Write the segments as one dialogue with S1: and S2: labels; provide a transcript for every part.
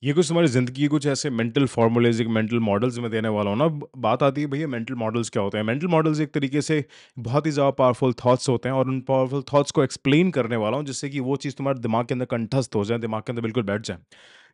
S1: ये कुछ तुम्हारी ज़िंदगी के कुछ ऐसे मेंटल फ़ॉर्मूलेज़, एक मेंटल मॉडल्स मैं देने वाला हूँ ना। ब बात आती है भैया मेंटल मॉडल्स क्या होते हैं? मेंटल मॉडल्स एक तरीके से बहुत ही ज़्यादा पावरफुल थॉट्स होते हैं और उन पावरफुल थॉट्स को एक्सप्लेन करने वाला हूँ जिससे कि वो चीज़ तुम्हारे दिमाग के अंदर कंठस्थ हो जाए, दिमाग के अंदर बिल्कुल बैठ जाए।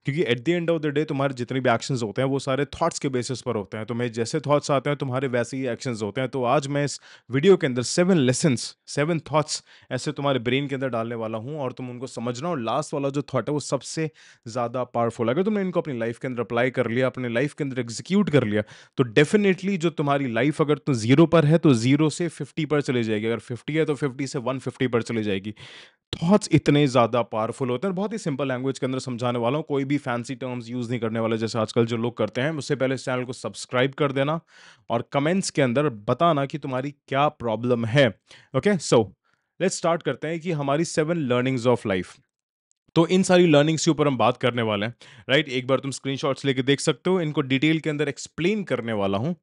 S1: क्योंकि at the end of the day तुम्हारे जितने भी एक्शंस होते हैं वो सारे थॉट्स के बेसिस पर होते हैं। तुम्हें जैसे थॉट्स आते हैं तुम्हारे वैसे ही एक्शंस होते हैं। तो आज मैं इस वीडियो के अंदर 7 लेसन्स, 7 थॉट्स ऐसे तुम्हारे ब्रेन के अंदर डालने वाला हूँ और तुम उनको समझना और लास्ट वाला जो थॉट है वो सबसे ज़्यादा पावरफुल। अगर तुमने इनको अपनी लाइफ के अंदर अप्लाई कर लिया, अपने लाइफ के अंदर एग्जीक्यूट कर लिया, तो डेफिनेटली जो तुम्हारी लाइफ अगर तो जीरो पर है तो जीरो से 50 पर चली जाएगी, अगर 50 है तो 50 से 150 पर चली जाएगी। थॉट्स इतने ज़्यादा पावरफुल होते हैं, बहुत ही सिंपल लैंग्वेज के अंदर समझाने वाला हूँ, कोई भी फैंसी टर्म्स यूज़ नहीं करने वाला जैसे आजकल जो लोग करते हैं। उससे पहले इस चैनल को सब्सक्राइब कर देना और कमेंट्स के अंदर बताना कि तुम्हारी क्या प्रॉब्लम है। ओके, सो लेट्स स्टार्ट करते हैं कि हमारी 7 लर्निंग्स ऑफ लाइफ। तो इन सारी लर्निंग्स के ऊपर हम बात करने वाले हैं, राइट? एक बार तुम स्क्रीनशॉट्स लेके देख सकते हो, इनको डिटेल के अंदर एक्सप्लेन करने वाला हूं।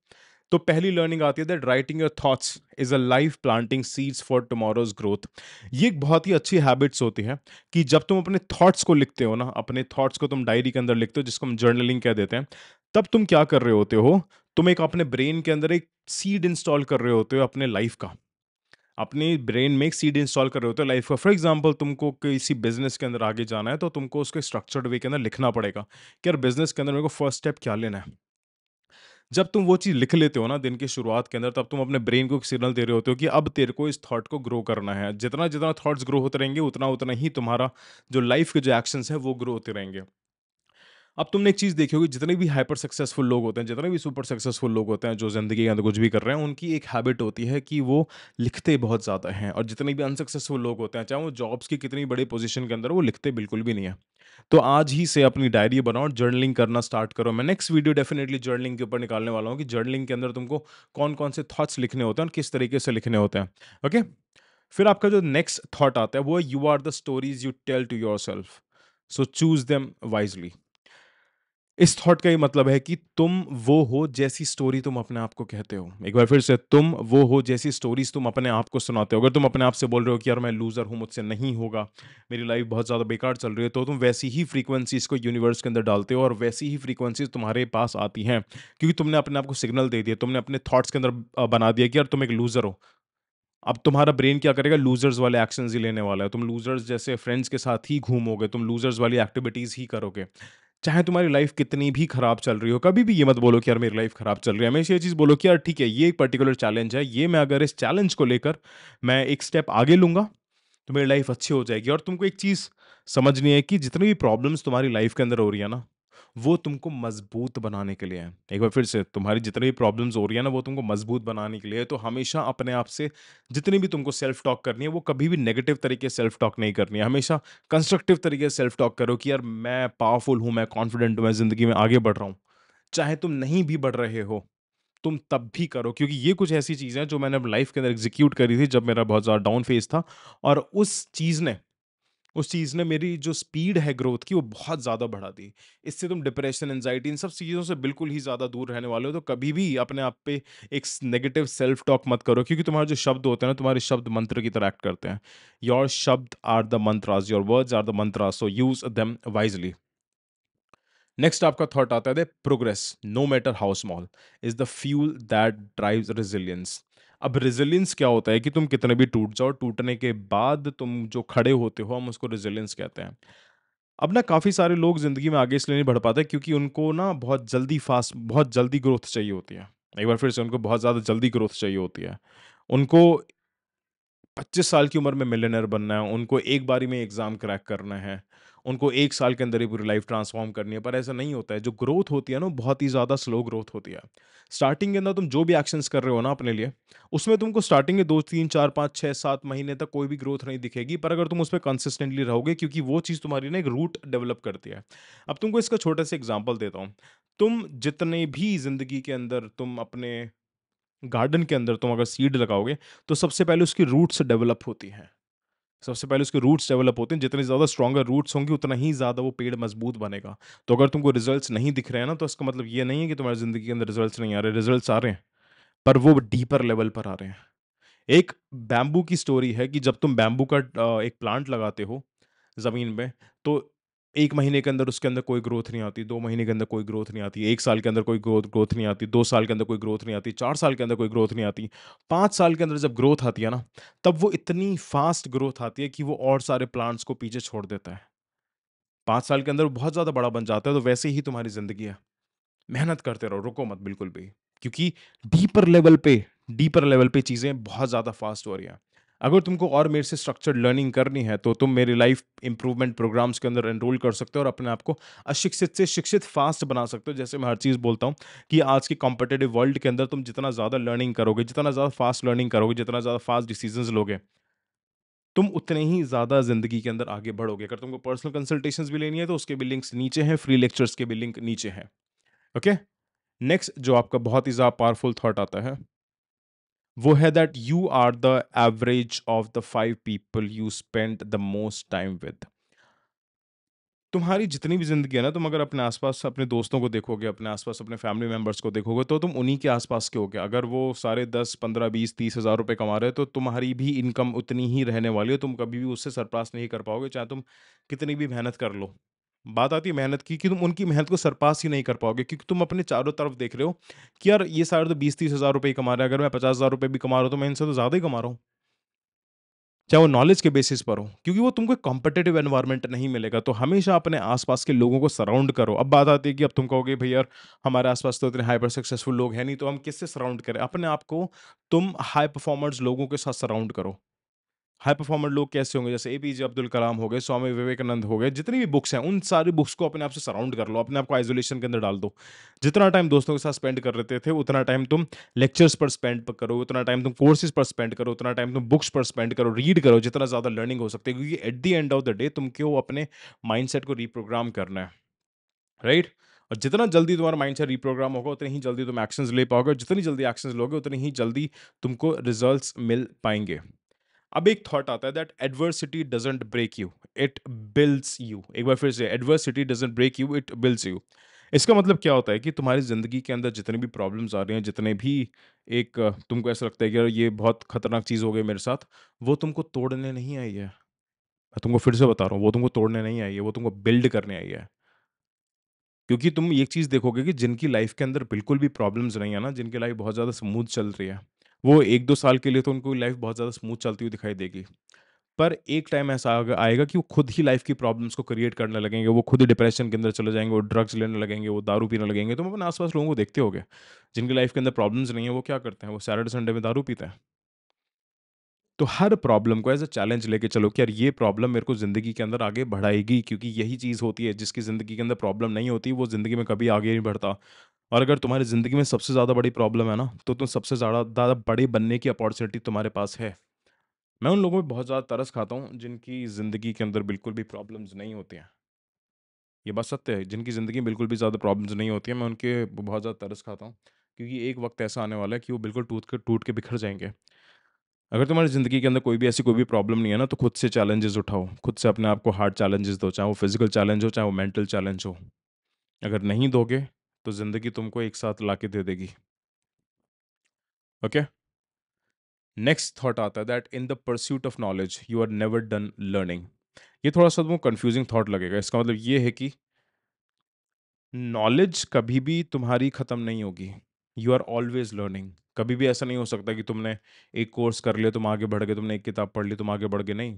S1: तो पहली लर्निंग आती है that writing your thoughts is a life planting seeds for tomorrow's growth. ये एक बहुत ही अच्छी हैबिट्स होती है कि जब तुम अपने थॉट्स को लिखते हो ना, अपने थॉट्स को तुम डायरी के अंदर लिखते हो जिसको हम जर्नलिंग कह देते हैं, तब तुम क्या कर रहे होते हो? तुम एक अपने ब्रेन के अंदर एक सीड इंस्टॉल कर रहे होते हो अपने लाइफ का। अपने ब्रेन में एक सीड इंस्टॉल कर रहे होते हो लाइफ का। फॉर एग्जांपल तुमको किसी बिजनेस के अंदर आगे जाना है तो तुमको उसके स्ट्रक्चर्ड वे के अंदर लिखना पड़ेगा कि यार बिजनेस के अंदर मेरे को फर्स्ट स्टेप क्या लेना है। जब तुम वो चीज़ लिख लेते हो ना दिन की शुरुआत के अंदर, तब तुम अपने ब्रेन को एक सिग्नल दे रहे होते हो कि अब तेरे को इस थॉट को ग्रो करना है। जितना जितना थॉट्स ग्रो होते रहेंगे उतना उतना ही तुम्हारा जो लाइफ के जो एक्शंस है वो ग्रो होते रहेंगे। अब तुमने एक चीज़ देखी होगी, जितने भी हाइपर सक्सेसफुल लोग होते हैं, जितने भी सुपर सक्सेसफुल लोग होते हैं जो ज़िंदगी के अंदर कुछ भी कर रहे हैं, उनकी एक हैबिट होती है कि वो लिखते बहुत ज़्यादा हैं। और जितने भी अनसक्सेसफुल लोग होते हैं, चाहे वो जॉब्स की कितनी बड़ी पोजीशन के अंदर हो, वो लिखते बिल्कुल भी नहीं है। तो आज ही से अपनी डायरी बनाओ और जर्नलिंग करना स्टार्ट करो। मैं नेक्स्ट वीडियो डेफिनेटली जर्नलिंग के ऊपर निकालने वाला हूँ कि जर्नलिंग के अंदर तुमको कौन-कौन से थॉट्स लिखने होते हैं और किस तरीके से लिखने होते हैं। ओके? फिर आपका जो नेक्स्ट थॉट आता है वो है you are the stories you tell to yourself, so choose them wisely. इस थॉट का ये मतलब है कि तुम वो हो जैसी स्टोरी तुम अपने आप को कहते हो। एक बार फिर से, तुम वो हो जैसी स्टोरीज़ तुम अपने आप को सुनाते हो। अगर तुम अपने आप से बोल रहे हो कि यार मैं लूज़र हूँ, मुझसे नहीं होगा, मेरी लाइफ़ बहुत ज़्यादा बेकार चल रही है, तो तुम वैसी ही फ्रीक्वेंसीज़ को यूनिवर्स के अंदर डालते हो और वैसी ही फ्रीक्वेंसीज़ तुम्हारे पास आती हैं। क्योंकि तुमने अपने आप को सिग्नल दे दिया, तुमने अपने थॉट्स के अंदर बना दिया कि यार तुम एक लूज़र हो। अब तुम्हारा ब्रेन क्या करेगा? लूज़र्स वाले एक्शंस ही लेने वाला है। तुम लूज़र्स जैसे फ्रेंड्स के साथ ही घूमोगे, तुम लूज़र्स वाली एक्टिविटीज़ ही करोगे। चाहे तुम्हारी लाइफ कितनी भी खराब चल रही हो, कभी भी ये मत बोलो कि यार मेरी लाइफ खराब चल रही है। हमेशा ये चीज़ बोलो कि यार ठीक है, ये एक पर्टिकुलर चैलेंज है, ये मैं अगर इस चैलेंज को लेकर मैं एक स्टेप आगे लूँगा, तो मेरी लाइफ अच्छी हो जाएगी। और तुमको एक चीज़ समझनी है कि जितनी भी प्रॉब्लम्स तुम्हारी लाइफ के अंदर हो रही है ना, वो तुमको मजबूत बनाने के लिए है। एक बार फिर से, तुम्हारी जितनी भी प्रॉब्लम्स हो रही है ना, वो तुमको मजबूत बनाने के लिए है। तो हमेशा अपने आप से जितनी भी तुमको सेल्फ टॉक करनी है, वो कभी भी नेगेटिव तरीके से सेल्फ टॉक नहीं करनी है। हमेशा कंस्ट्रक्टिव तरीके से सेल्फ टॉक करो कि यार मैं पावरफुल हूँ, मैं कॉन्फिडेंट हूँ, मैं ज़िंदगी में आगे बढ़ रहा हूँ। चाहे तुम नहीं भी बढ़ रहे हो, तुम तब भी करो, क्योंकि ये कुछ ऐसी चीज़ें हैं जो मैंने अपनी लाइफ़ के अंदर एग्ज़ीक्यूट करी थी जब मेरा बहुत ज़्यादा डाउन फेज़ था। और उस चीज़ ने मेरी जो स्पीड है ग्रोथ की वो बहुत ज़्यादा बढ़ा दी। इससे तुम डिप्रेशन, एंग्ज़ायटी इन सब चीज़ों से बिल्कुल ही ज़्यादा दूर रहने वाले हो। तो कभी भी अपने आप पे एक नेगेटिव सेल्फ टॉक मत करो, क्योंकि तुम्हारे जो शब्द होते हैं ना, तुम्हारे शब्द मंत्र की तरह एक्ट करते हैं। योर शब्द are the mantras, your words are the mantras, so use them wisely. Next आपका थॉट आता है progress no matter how small is the fuel that drives resilience. अब रेजिलियंस क्या होता है कि तुम कितने भी टूट जाओ, टूटने के बाद तुम जो खड़े होते हो, हम उसको रेजिलियंस कहते हैं। अब ना काफ़ी सारे लोग ज़िंदगी में आगे इसलिए नहीं बढ़ पाते क्योंकि उनको ना बहुत जल्दी ग्रोथ चाहिए होती है। एक बार फिर से, उनको बहुत ज़्यादा जल्दी ग्रोथ चाहिए होती है। उनको 25 साल की उम्र में मिलियनेयर बनना है, उनको एक बारी में एग्ज़ाम क्रैक करना है, उनको 1 साल के अंदर ही पूरी लाइफ़ ट्रांसफ़ॉर्म करनी है, पर ऐसा नहीं होता है। जो ग्रोथ होती है ना, वो बहुत ही ज़्यादा स्लो ग्रोथ होती है। स्टार्टिंग के अंदर तुम जो भी एक्शंस कर रहे हो ना अपने लिए, उसमें तुमको स्टार्टिंग के 2, 3, 4, 5, 6, 7 महीने तक कोई भी ग्रोथ नहीं दिखेगी, पर अगर तुम उसपे कंसिस्टेंटली रहोगे, क्योंकि वो चीज़ तुम्हारी ना एक रूट डेवलप करती है। अब तुमको इसका छोटा सा एग्ज़ाम्पल देता हूँ। तुम जितने भी ज़िंदगी के अंदर तुम अपने गार्डन के अंदर तुम अगर सीड लगाओगे, तो सबसे पहले उसकी रूट्स डेवलप होती हैं। सबसे पहले उसके रूट्स डेवलप होते हैं, जितने ज़्यादा स्ट्रॉन्गर रूट्स होंगे उतना ही ज़्यादा वो पेड़ मजबूत बनेगा। तो अगर तुमको रिजल्ट्स नहीं दिख रहे हैं ना, तो इसका मतलब ये नहीं है कि तुम्हारी ज़िंदगी के अंदर रिजल्ट्स नहीं आ रहे, रिजल्ट्स आ रहे हैं, पर वो डीपर लेवल पर आ रहे हैं। एक बैम्बू की स्टोरी है कि जब तुम बैम्बू का एक प्लांट लगाते हो ज़मीन में, तो 1 महीने के अंदर उसके अंदर कोई ग्रोथ नहीं आती, 2 महीने के अंदर कोई ग्रोथ नहीं आती, 1 साल के अंदर कोई ग्रोथ नहीं आती, 2 साल के अंदर कोई ग्रोथ नहीं आती, 4 साल के अंदर कोई ग्रोथ नहीं आती। 5 साल के अंदर जब ग्रोथ आती है ना, तब वो इतनी फ़ास्ट ग्रोथ आती है कि वो और सारे प्लांट्स को पीछे छोड़ देता है। 5 साल के अंदर वो बहुत ज़्यादा बड़ा बन जाता है, तो वैसे ही तुम्हारी ज़िंदगी है। मेहनत करते रहो, रुको मत बिल्कुल भी। क्योंकि डीपर लेवल पे डीपर लेवल पे चीज़ें बहुत ज़्यादा फ़ास्ट हो रही हैं। अगर तुमको और मेरे से स्ट्रक्चर्ड लर्निंग करनी है, तो तुम मेरे लाइफ इंप्रूवमेंट प्रोग्राम्स के अंदर एनरोल कर सकते हो और अपने आप को अशिक्षित से शिक्षित फ़ास्ट बना सकते हो। जैसे मैं हर चीज़ बोलता हूँ कि आज के कॉम्पिटिटिव वर्ल्ड के अंदर तुम जितना ज़्यादा लर्निंग करोगे, जितना ज़्यादा फ़ास्ट लर्निंग करोगे, जितना ज़्यादा फ़ास्ट डिसीज़न्स लोगे, तुम उतने ही ज़्यादा ज़िंदगी के अंदर आगे बढ़ोगे। अगर तुमको पर्सनल कंसल्टेशंस भी लेनी है, तो उसके भी लिंक्स नीचे हैं, फ्री लेक्चर्स के भी लिंक नीचे हैं। ओके? नेक्स्ट जो आपका बहुत ही ज़्यादा पावरफुल थॉट आता है, वो है that you are the average of the 5 people you spend the most time with. तुम्हारी जितनी भी ज़िंदगी है ना, तुम अगर अपने आस-पास अपने दोस्तों को देखोगे, अपने आस-पास अपने फैमिली मेंबर्स को देखोगे, तो तुम उन्हीं के आस-पास के होगे। अगर वो सारे 10, 15, 20, 30 हज़ार रुपए कमा रहे हैं, तो तुम्हारी भी इनकम उतनी ही रहने वाली है। तुम कभी भी उससे सरपास नहीं कर पाओगे, चाहे तुम कितनी भी मेहनत कर लो। बात आती है मेहनत की, कि तुम उनकी मेहनत को सरपास ही नहीं कर पाओगे, क्योंकि तुम अपने चारों तरफ देख रहे हो कि यार ये सारे तो 20-30 हज़ार रुपए ही कमा रहे हैं। अगर मैं 50 हज़ार रुपए भी कमा रहा हूँ, तो मैं इनसे तो ज़्यादा ही कमा रहा हूँ। चाहे वो नॉलेज के बेसिस पर हो, क्योंकि वो तुमको एक कॉम्पिटिटिव एनवायरनमेंट नहीं मिलेगा। तो हमेशा अपने आसपास के लोगों को सराउंड करो। अब बात आती है कि अब तुम कहोगे भई यार, हमारे आसपास तो इतने हाइपर सक्सेसफुल लोग हैं नहीं, तो हम किससे सराउंड करें? अपने आप को तुम हाई परफॉर्मर्स लोगों के साथ सराउंड करो। हाई परफॉर्मर लोग कैसे होंगे? जैसे एपीजे अब्दुल कलाम हो गए, स्वामी विवेकानंद हो गए, जितनी भी बुक्स हैं, उन सारी बुक्स को अपने आप से सराउंड कर लो, अपने आप को आइसोलेशन के अंदर डाल दो। जितना टाइम दोस्तों के साथ स्पेंड कर रहे थे, उतना टाइम तुम लेक्चर्स पर स्पेंड करो, उतना टाइम तुम कोर्सेज पर स्पेंड करो, उतना टाइम तुम बुक्स पर स्पेंड करो, रीड करो, जितना ज़्यादा लर्निंग हो सकती है, क्योंकि at the end of the day तुमको अपने माइंडसेट को रिप्रोग्राम करना है, राइट? और जितना जल्दी तुम्हारा माइंडसेट रिप्रोग्राम होगा, उतनी ही जल्दी तुम एक्शंस ले पाओगे, और जितनी जल्दी एक्शंस लोगे, उतनी ही जल्दी तुमको रिजल्ट्स मिल पाएंगे। अब एक थॉट आता है that adversity doesn't break you, it builds you. एक बार फिर से, adversity doesn't break you, it builds you. इसका मतलब क्या होता है कि तुम्हारी ज़िंदगी के अंदर जितने भी प्रॉब्लम्स आ रहे हैं, जितने भी तुमको ऐसा लगता है कि यार ये बहुत खतरनाक चीज़ हो गई मेरे साथ, वो तुमको तोड़ने नहीं आई है। मैं तुमको फिर से बता रहा हूँ, वो तुमको तोड़ने नहीं आई है, वो तुमको बिल्ड करने आई है। क्योंकि तुम एक चीज़ देखोगे कि जिनकी लाइफ के अंदर बिल्कुल भी प्रॉब्लम्स नहीं है ना, जिनकी लाइफ बहुत ज़्यादा स्मूथ चल रही है, वो 1-2 साल के लिए तो उनको लाइफ बहुत ज़्यादा स्मूथ चलती हुई दिखाई देगी। पर एक टाइम ऐसा आएगा कि वो खुद ही लाइफ की प्रॉब्लम्स को क्रिएट करने लगेंगे, वो खुद ही डिप्रेशन के अंदर चले जाएँगे, वो ड्रग्स लेने लगेंगे, वो दारू पीने लगेंगे। तुम अपने आस-पास लोगों को देखते होगे, जिनकी लाइफ के अंदर प्रॉब्लम्स नहीं है, वो क्या करते हैं? वो सैटरडे संडे में दारू पीते हैं। तो हर प्रॉब्लम को एज़ अ चैलेंज लेके चलो कि यार ये प्रॉब्लम मेरे को ज़िंदगी के अंदर आगे बढ़ाएगी, क्योंकि यही चीज़ होती है, जिसकी ज़िंदगी के अंदर प्रॉब्लम नहीं होती, वो ज़िंदगी में कभी आगे नहीं बढ़ता। और अगर तुम्हारी ज़िंदगी में सबसे ज़्यादा बड़ी प्रॉब्लम है ना, तो तुम सबसे ज़्यादा ज़्यादा बड़े बनने की अपॉर्च्युनिटी तुम्हारे पास है। मैं उन लोगों पे बहुत ज़्यादा तरस खाता हूँ, जिनकी ज़िंदगी के अंदर बिल्कुल भी प्रॉब्लम्स नहीं होती हैं। ये बात सत्य है, जिनकी ज़िंदगी में बिल्कुल भी ज़्यादा प्रॉब्लम्स नहीं होती हैं, मैं उनके बहुत ज़्यादा तरस खाता हूँ। क्योंकि एक वक़्त ऐसा आने वाला है कि वो बिल्कुल टूट के बिखर जाएँगे। अगर तुम्हारी ज़िंदगी के अंदर कोई भी प्रॉब्लम नहीं है ना, तो खुद से चैलेंजेस उठाओ। खुद से अपने आप को हार्ड चैलेंजेस दो, चाहे वो फिज़िकल चैलेंज हो, चाहे वो मेंटल चैलेंज हो। अगर नहीं दोगे, तो ज़िंदगी तुमको एक साथ लाके दे देगी। ओके? नेक्स्ट थॉट आता है that in the pursuit of knowledge you are never done learning. ये थोड़ा-सा तुमको कन्फ्यूज़िंग थॉट लगेगा। इसका मतलब ये है कि नॉलेज कभी भी तुम्हारी ख़त्म नहीं होगी। You are always learning. कभी भी ऐसा नहीं हो सकता कि तुमने एक कोर्स कर लिया, तुम आगे बढ़ गए, तुमने एक किताब पढ़ ली, तुम आगे बढ़ गए, नहीं।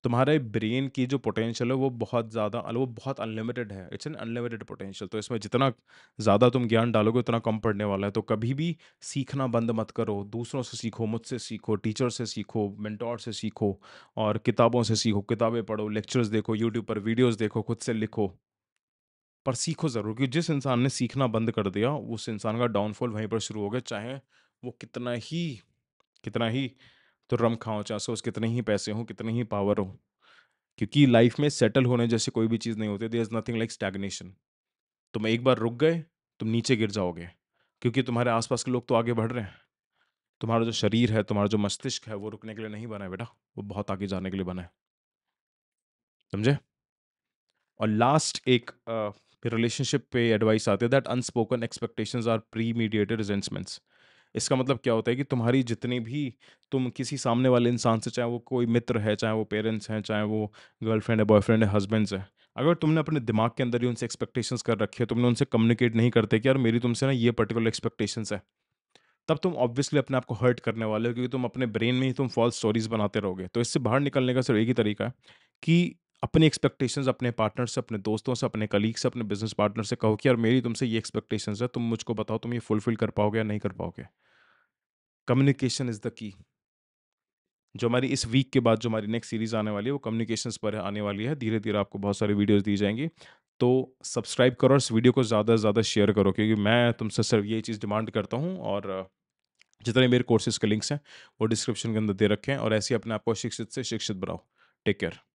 S1: तुम्हारे ब्रेन की जो पोटेंशियल है, वो बहुत ज़्यादा वो बहुत अनलिमिटेड है। It's an unlimited potential. तो इसमें जितना ज़्यादा तुम ज्ञान डालोगे, उतना कम पड़ने वाला है। तो कभी भी सीखना बंद मत करो। दूसरों से सीखो, मुझसे सीखो, टीचर से सीखो, मेंटोर से सीखो, और किताबों से सीखो। किताबें पढ़ो, लेक्चर्स देखो, यूट्यूब पर वीडियोज़ देखो, खुद से लिखो। पर सीखो ज़रूर, क्योंकि जिस इंसान ने सीखना बंद कर दिया, उस इंसान का डाउनफॉल वहीं पर शुरू हो गया। चाहे वो कितना ही तुर्रम-खां हो, चाहे उसके पास कितने ही पैसे हों, कितनी ही पावर हो। क्योंकि लाइफ में सेटल होने जैसी कोई भी चीज़ नहीं होती। There is nothing like stagnation. तुम एक बार रुक गए, तुम नीचे गिर जाओगे, क्योंकि तुम्हारे आस-पास के लोग तो आगे बढ़ रहे हैं। तुम्हारा जो शरीर है, तुम्हारा जो मस्तिष्क है, वो रुकने के लिए नहीं बना है बेटा, वो बहुत आगे जाने के लिए बना है। समझे? और लास्ट एक रिलेशनशिप पे एडवाइस आती है that unspoken expectations are premeditated resentments. इसका मतलब क्या होता है कि तुम्हारी जितनी भी तुम किसी सामने वाले इंसान से, चाहे वो कोई मित्र है, चाहे वो पेरेंट्स हैं, चाहे वो गर्लफ्रेंड है, बॉयफ्रेंड है, हस्बैंड्स हैं, अगर तुमने अपने दिमाग के अंदर ही उनसे एक्सपेक्टेशंस कर रखी है, तुमने उनसे कम्युनिकेट नहीं करते कि यार मेरी तुमसे ना ये पर्टिकुलर एक्सपेक्टेशंस है, तब तुम ऑब्वियसली अपने आप को हर्ट करने वाले हो, क्योंकि तुम अपने ब्रेन में ही तुम फॉल्स स्टोरीज बनाते रहोगे। तो इससे बाहर निकलने का सिर्फ एक ही तरीका है कि अपनी एक्सपेक्टेशंस अपने पार्टनर से, अपने दोस्तों से, अपने कलीग से, अपने बिजनेस पार्टनर से कहो कि यार मेरी तुमसे ये एक्सपेक्टेशंस है, तुम मुझको बताओ तुम ये फुलफिल कर पाओगे या नहीं कर पाओगे। Communication is the key. जो हमारी इस वीक के बाद जो हमारी नेक्स्ट सीरीज़ आने वाली है, वो कम्युनिकेशंस पर आने वाली है। धीरे-धीरे आपको बहुत सारी वीडियोज़ दी जाएँगी। तो सब्सक्राइब करो और इस वीडियो को ज़्यादा से ज़्यादा शेयर करो, क्योंकि मैं तुमसे सिर्फ यही चीज़ डिमांड करता हूँ। और जितने मेरे कोर्सेज़ के लिंक्स हैं, वो डिस्क्रिप्शन के अंदर दे रखे हैं, और ऐसे ही अपने आप को शिक्षित से शिक्षित बनाओ। Take care.